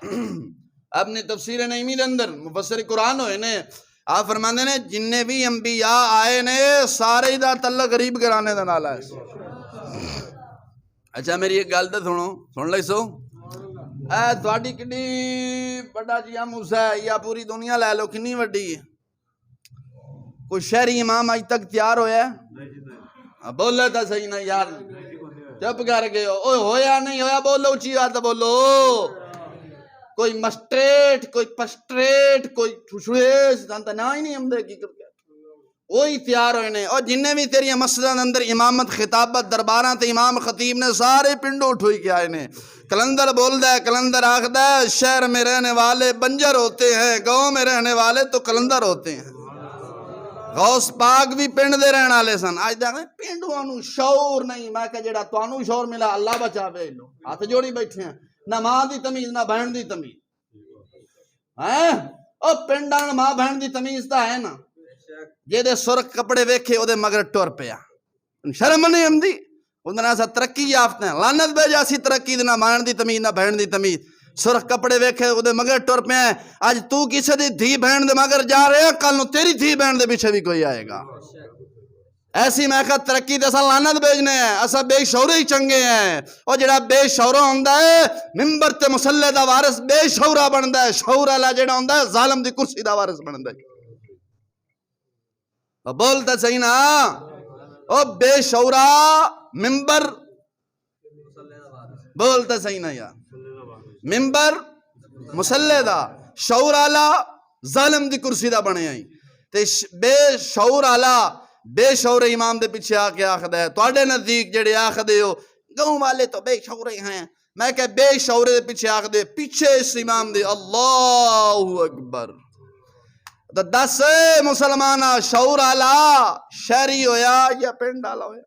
اپنی تفسیر نعیمی دے اندر مفسر قرآن ہوئے نے آپ فرماندے نے جننے بھی انبیاء آئے نے سارے دا تعلق غریب گرانے دا نال ہے۔ اچھا میری ایک گل تے سن لئی سو اے تہاڈی کڈی بڑا جیا موسیٰ ہے یا پوری دنیا لے لو کنی وڈی ہے؟ کوئی شہری امام اج تک تیار ہویا ہے؟ بولے تا صحیح نا یار، چپ کر گئے ہو، ہویا نہیں ہویا بولو، اچھی بات بولو۔ کوئی مسٹریٹ، کوئی پسٹریٹ، کوئی ٹھوشویس جانتا نا ہی نہیں ہم دے کی کر کے وہی تیار ہوئے نے۔ اور جنہیں بھی تیری مسجد اندر امامت خطابت درباراں تے امام خطیب نے سارے پنڈو اٹھوئی کے آئے نے۔ کلندر بول دے، کلندر آخ دے شہر میں رہنے والے بنجر ہوتے ہیں، گاؤں میں رہنے والے تو کلندر ہوتے ہیں۔ غوث پاک بھی پنڈ دے رہن والے سن، آج دیکھیں پنڈوں نو شعور نہیں۔ میں کہ جڑا تانوں شعور ملا اللہ بچاوے، لو ہاتھ جوڑی بیٹھے ہیں، نہ ماں دی تمیز نہ بہن دی تمیز ہیں۔ او پنڈاں ماں بہن دی تمیز تا ہے نا، جے دے سرخ کپڑے ویکھے او دے مگر ٹر پیا، شرم نہیں آندی؟ اندر سا ترقی یافتہ ہیں، لعنت بے جاسی ترقی دی، نہ ماں دی تمیز نہ بہن دی تمیز، سرخ کپڑے ویکھے او دے مگر ٹر پیا ہیں۔ اج تو کسے دی دھی بہن دے مگر جا رہے ہیں، کل نو تیری دھی بہن دے پیچھے بھی کوئی آئے گا۔ ایسی میں کہا ترقی دے سا لعنت بھیجنے ہیں، ایسا بے شعور ہی چنگے ہیں۔ اور جڑا بے شعورہ ہوندہ ہے ممبر تے مسلح دا وارث بے شعورہ بندہ ہے، شعور اللہ جڑا ہوندہ ہے ظالم دی کرسی دا وارث بندہ ہے۔ بولتا صحیح نا، او بے شعورہ ممبر، بولتا صحیح نا یار، ممبر مسلح دا، شعور اللہ ظالم دی کرسی دا بنے آئی تے بے شعور اللہ بے شعور امام دے پیچھے آکے آخدہ ہے۔ تو اڈے نزدیک جڑے آخدے ہو گاؤں والے تو بے شعور ہیں، میں کہ بے شعور دے پیچھے آخدے پیچھے اس امام دے اللہ اکبر۔ تو دس مسلمانہ شعور آلہ شہری ہویا یا پنڈ آلہ ہویا؟